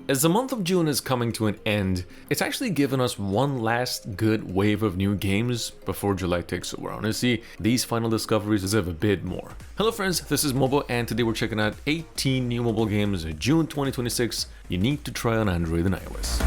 as the month of June is coming to an end, it's actually given us one last good wave of new games before July takes over. Honestly, these final discoveries deserve a bit more. Hello friends, this is MOBA, and today we're checking out 18 new mobile games in June 2026 you need to try on Android and iOS.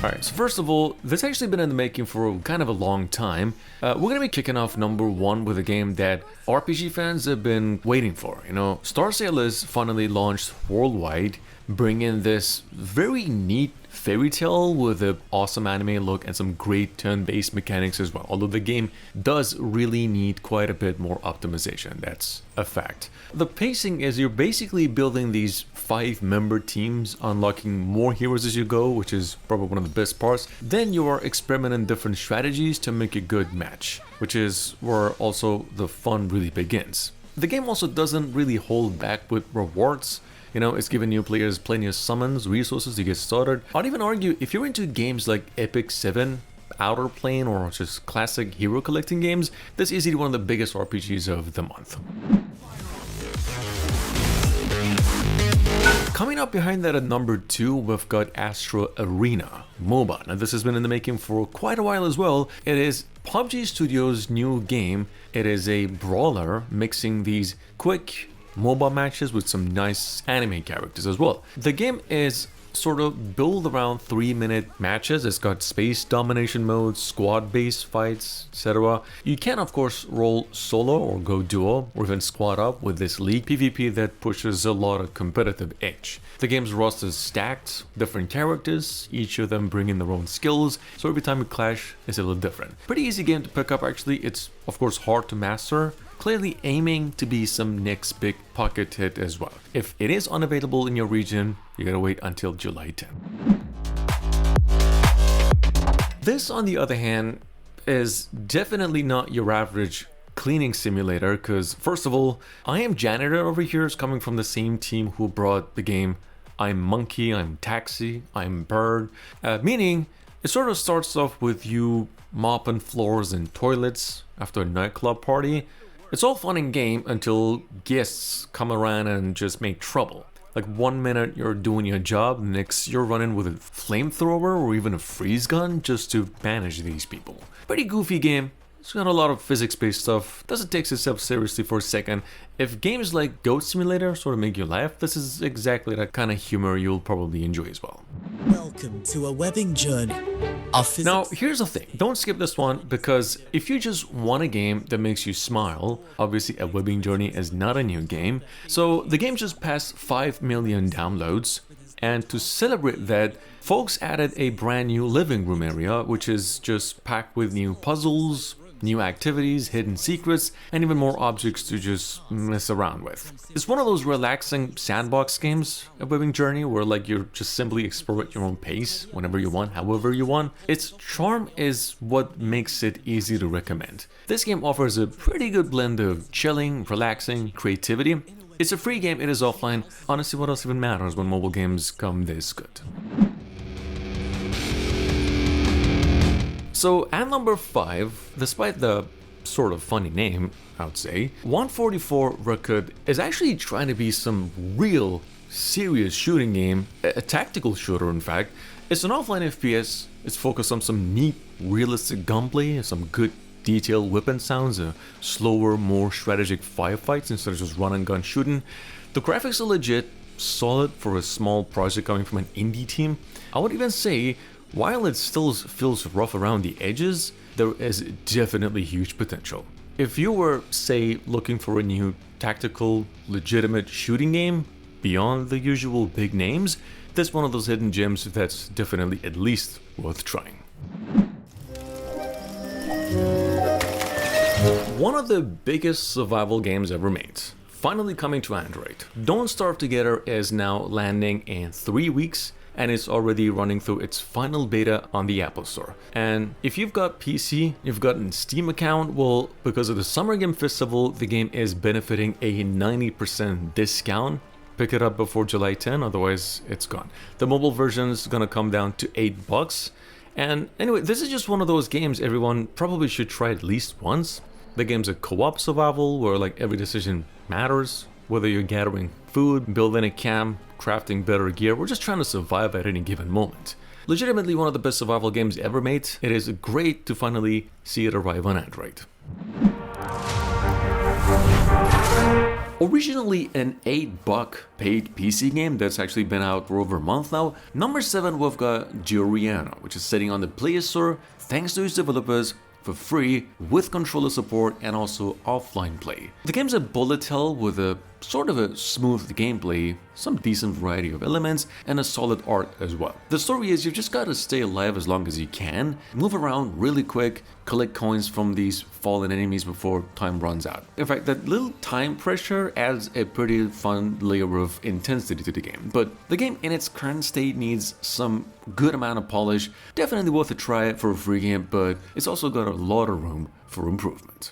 Alright, so first of all, this actually been in the making for kind of a long time. We're gonna be kicking off number one with a game that RPG fans have been waiting for. You know, Star Sailors finally launched worldwide, bringing this very neat fairy tale with an awesome anime look and some great turn-based mechanics as well. Although the game does really need quite a bit more optimization, that's a fact. The pacing is you're basically building these 5-member teams, unlocking more heroes as you go, which is probably one of the best parts. Then you are experimenting different strategies to make a good match, which is where also the fun really begins. The game also doesn't really hold back with rewards. You know, it's giving new players plenty of summons, resources to get started. I'd even argue if you're into games like Epic 7, Outer Plane, or just classic hero collecting games, this is easily one of the biggest RPGs of the month. Coming up behind that at number 2, we've got Astro Arena MOBA. Now this has been in the making for quite a while as well. It is PUBG Studios' new game. It is a brawler mixing these quick MOBA matches with some nice anime characters as well. The game is sort of built around 3-minute matches. It's got space domination modes, squad-based fights, etc. You can of course roll solo or go duo or even squad up with this league PvP that pushes a lot of competitive edge. The game's roster is stacked, different characters, each of them bringing their own skills, so every time you clash it's a little different. Pretty easy game to pick up actually. It's of course hard to master, clearly aiming to be some next big pocket hit as well. If it is unavailable in your region, you gotta wait until July 10. This, on the other hand, is definitely not your average cleaning simulator, because first of all, Am Janitor over here is coming from the same team who brought the game I'm Monkey, I'm Taxi, I'm Bird, meaning it sort of starts off with you mopping floors and toilets after a nightclub party. It's all fun and game until guests come around and just make trouble. Like 1 minute you're doing your job, next you're running with a flamethrower or even a freeze gun just to manage these people. Pretty goofy game. It's got a lot of physics-based stuff, doesn't take itself seriously for a second. If games like Goat Simulator sort of make you laugh, this is exactly that kind of humor you'll probably enjoy as well. Welcome to a webbing journey. Now, here's the thing, don't skip this one, because if you just want a game that makes you smile, obviously a webbing journey is not a new game. So the game just passed 5 million downloads, and to celebrate that, folks added a brand new living room area, which is just packed with new puzzles, new activities, hidden secrets, and even more objects to just mess around with. It's one of those relaxing sandbox games, a webbing journey, where like you just simply explore at your own pace, whenever you want, however you want. Its charm is what makes it easy to recommend. This game offers a pretty good blend of chilling, relaxing, creativity. It's a free game, it is offline. Honestly, what else even matters when mobile games come this good? So at number 5, despite the sort of funny name, I would say, 144 Record is actually trying to be some real serious shooting game, a tactical shooter in fact. It's an offline FPS, it's focused on some neat realistic gunplay, some good detailed weapon sounds, slower, more strategic firefights instead of just run and gun shooting. The graphics are legit, solid for a small project coming from an indie team. I would even say, while it still feels rough around the edges, there is definitely huge potential. If you were, say, looking for a new tactical, legitimate shooting game beyond the usual big names, this is one of those hidden gems that's definitely at least worth trying. One of the biggest survival games ever made, finally coming to Android. Don't Starve Together is now landing in 3 weeks, and it's already running through its final beta on the Apple Store. And if you've got PC, you've got a Steam account, well, because of the Summer Game Festival, the game is benefiting a 90% discount. Pick it up before July 10, otherwise it's gone. The mobile version is gonna come down to $8, And anyway, this is just one of those games everyone probably should try at least once. The game's a co-op survival where like every decision matters, whether you're gathering food, building a camp, crafting better gear, or just trying to survive at any given moment. Legitimately one of the best survival games ever made. It is great to finally see it arrive on Android. Originally an $8 paid PC game that's actually been out for over a month now, number 7 we've got Giuliano, which is sitting on the Play Store thanks to its developers for free with controller support and also offline play. The game's a bullet hell with a sort of a smooth gameplay, some decent variety of elements, and a solid art as well. The story is you've just got to stay alive as long as you can, move around really quick, collect coins from these fallen enemies before time runs out. In fact, that little time pressure adds a pretty fun layer of intensity to the game, but the game in its current state needs some good amount of polish. Definitely worth a try for a free game, but it's also got a lot of room for improvement.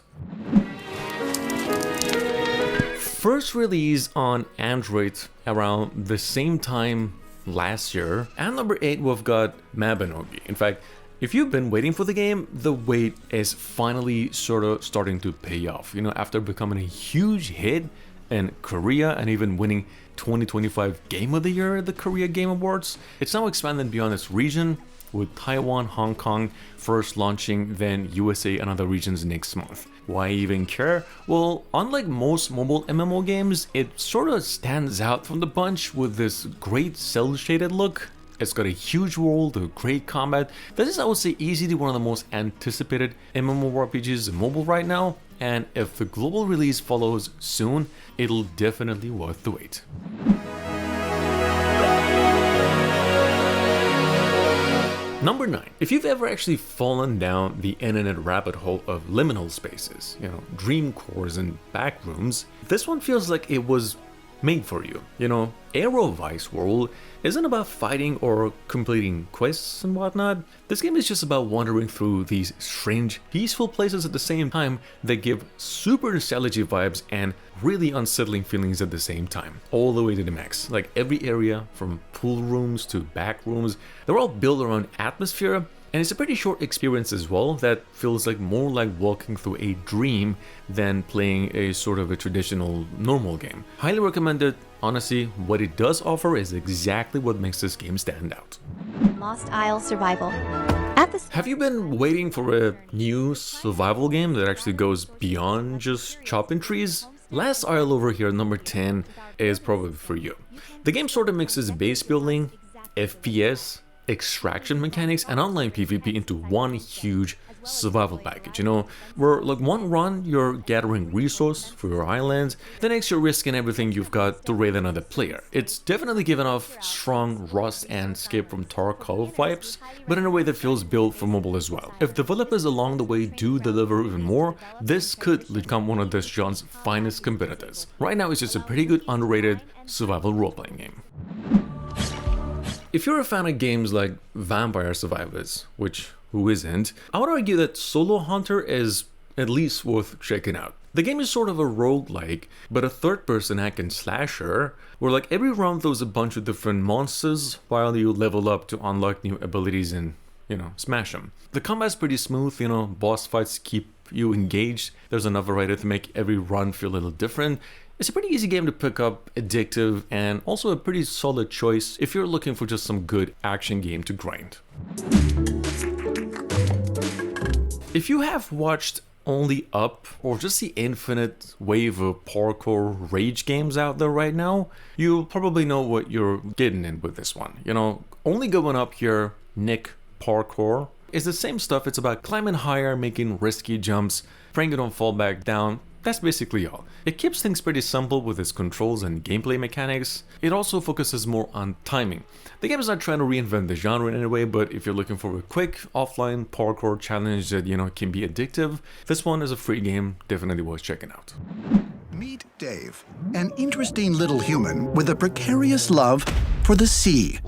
First released on Android around the same time last year, and number 8 we've got Mabinogi. In fact, if you've been waiting for the game, the wait is finally sort of starting to pay off. You know, after becoming a huge hit in Korea and even winning 2025 Game of the Year at the Korea Game Awards, it's now expanded beyond its region, with Taiwan, Hong Kong first launching, then USA and other regions next month. Why even care? Well, unlike most mobile MMO games, it sort of stands out from the bunch with this great cel-shaded look. It's got a huge world, a great combat. This is, I would say, easily one of the most anticipated MMORPGs in mobile right now, and if the global release follows soon, it'll definitely worth the wait. Number 9. If you've ever actually fallen down the internet rabbit hole of liminal spaces, you know, dream cores and backrooms, this one feels like it was made for you. You know, Aerovice World isn't about fighting or completing quests and whatnot. This game is just about wandering through these strange, peaceful places at the same time that give super nostalgic vibes and really unsettling feelings at the same time, all the way to the max. Like every area, from pool rooms to back rooms, they're all built around atmosphere. And it's a pretty short experience as well that feels like more like walking through a dream than playing a sort of a traditional normal game. Highly recommended. Honestly, what it does offer is exactly what makes this game stand out. Lost Isle Survival. Have you been waiting for a new survival game that actually goes beyond just chopping trees? Last Isle over here, number 10, is probably for you. The game sort of mixes base building, FPS, extraction mechanics, and online PvP into one huge survival package. You know, where like one run you're gathering resource for your islands, the next you're risking everything you've got to raid another player. It's definitely given off strong Rust and Escape from Tarkov vibes, but in a way that feels built for mobile as well. If developers along the way do deliver even more, this could become one of this genre's finest competitors. Right now it's just a pretty good underrated survival role-playing game. If you're a fan of games like Vampire Survivors, which who isn't, I would argue that Solo Hunter is at least worth checking out. The game is sort of a roguelike, but a third-person hack and slasher, where like every round throws a bunch of different monsters while you level up to unlock new abilities and, you know, smash them. The combat's pretty smooth, you know, boss fights keep you engaged, there's enough variety to make every run feel a little different. It's a pretty easy game to pick up, addictive, and also a pretty solid choice if you're looking for just some good action game to grind. If you have watched Only Up or just the infinite wave of parkour rage games out there right now, you'll probably know what you're getting in with this one. You know, Only Going Up here, Nick Parkour, is the same stuff. It's about climbing higher, making risky jumps, praying you don't fall back down. That's basically all. It keeps things pretty simple with its controls and gameplay mechanics. It also focuses more on timing. The game is not trying to reinvent the genre in any way, but if you're looking for a quick offline parkour challenge that, you know, can be addictive, this one is a free game, definitely worth checking out. Meet Dave, an interesting little human with a precarious love for the sea.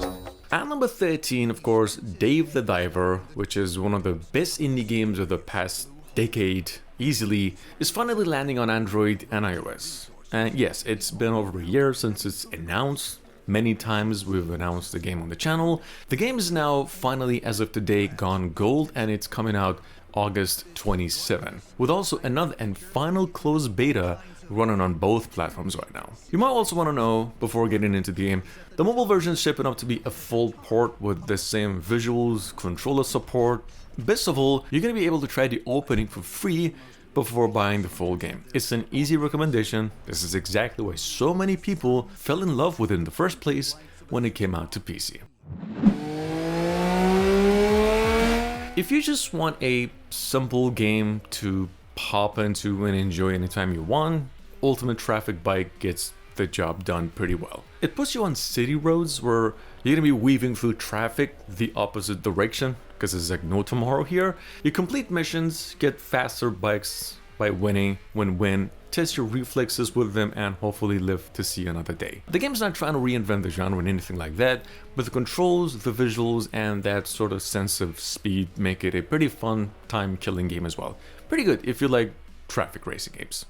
At number 13, of course, Dave the Diver, which is one of the best indie games of the past decade, easily, is finally landing on Android and iOS. And yes, it's been over a year since it's announced. many times we've announced the game on the channel. The game is now finally, as of today, gone gold, and it's coming out August 27, with also another and final closed beta running on both platforms right now. You might also want to know, before getting into the game, the mobile version is shaping up to be a full port with the same visuals, controller support. Best of all, you're going to be able to try the opening for free before buying the full game. It's an easy recommendation. This is exactly why so many people fell in love with it in the first place when it came out to PC. If you just want a simple game to pop into and enjoy anytime you want, Ultimate Traffic Bike gets the job done pretty well. It puts you on city roads where you're gonna be weaving through traffic the opposite direction, because there's like no tomorrow here. You complete missions, get faster bikes by winning, win-win, test your reflexes with them, and hopefully live to see another day. The game's not trying to reinvent the genre or anything like that, but the controls, the visuals, and that sort of sense of speed make it a pretty fun time-killing game as well. Pretty good if you like traffic racing games.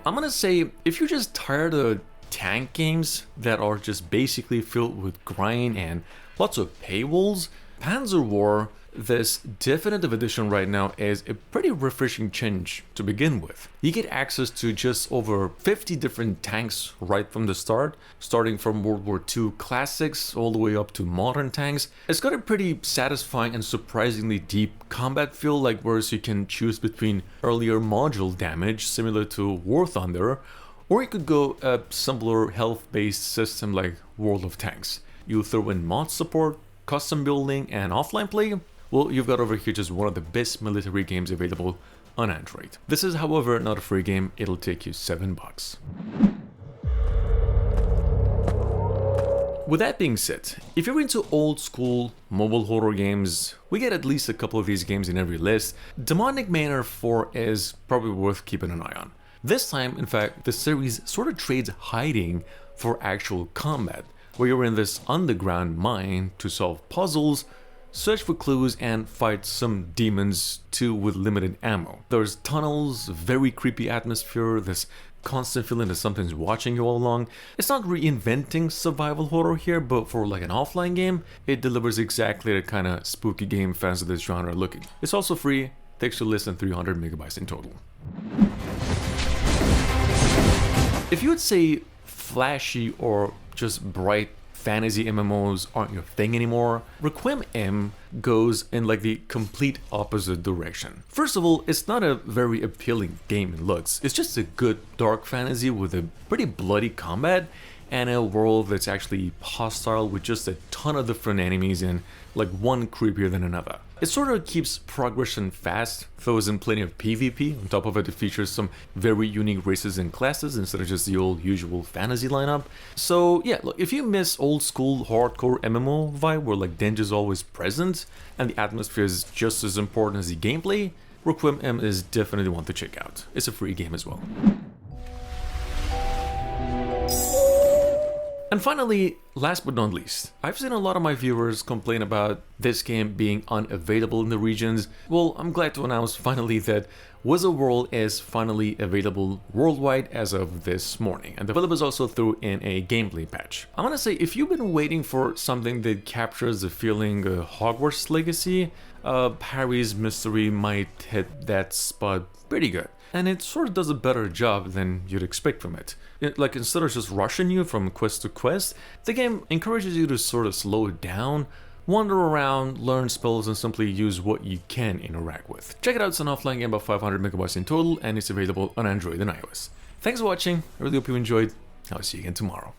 I'm gonna say, if you're just tired of tank games that are just basically filled with grind and lots of paywalls, Panzer War, this definitive edition right now, is a pretty refreshing change to begin with. You get access to just over 50 different tanks right from the start, starting from World War II classics all the way up to modern tanks. It's got a pretty satisfying and surprisingly deep combat feel, like whereas you can choose between earlier module damage similar to War Thunder, or you could go a simpler health-based system like World of Tanks. You throw in mod support, custom building, and offline play. Well, you've got over here just one of the best military games available on Android. This is, however, not a free game. It'll take you $7. With that being said, if you're into old school mobile horror games, we get at least a couple of these games in every list. Demonic Manor 4 is probably worth keeping an eye on. This time, in fact, the series sort of trades hiding for actual combat, where you're in this underground mine to solve puzzles, search for clues, and fight some demons too with limited ammo. There's tunnels, very creepy atmosphere, this constant feeling that something's watching you all along. It's not reinventing survival horror here, but for like an offline game, it delivers exactly the kind of spooky game fans of this genre are looking. It's also free, takes you less than 300 megabytes in total. If you would say flashy or just bright fantasy MMOs aren't your thing anymore, Requiem M goes in like the complete opposite direction. First of all, it's not a very appealing game in looks. It's just a good dark fantasy with a pretty bloody combat and a world that's actually hostile with just a ton of different enemies and like one creepier than another. It sort of keeps progression fast, throws in plenty of PvP. On top of it, it features some very unique races and classes instead of just the old usual fantasy lineup. So yeah, look, if you miss old school hardcore MMO vibe where like danger's always present and the atmosphere is just as important as the gameplay, Requiem M is definitely one to check out. It's a free game as well. And finally, last but not least, I've seen a lot of my viewers complain about this game being unavailable in the regions. Well, I'm glad to announce finally that Wizard World is finally available worldwide as of this morning, and the developers also threw in a gameplay patch. I'm gonna say, if you've been waiting for something that captures the feeling of Hogwarts Legacy, Harry's Mystery might hit that spot pretty good. And it sort of does a better job than you'd expect from it. Like, instead of just rushing you from quest to quest, the game encourages you to sort of slow it down, wander around, learn spells, and simply use what you can interact with. Check it out, it's an offline game about 500 megabytes in total, and it's available on Android and iOS. Thanks for watching, I really hope you enjoyed. I'll see you again tomorrow.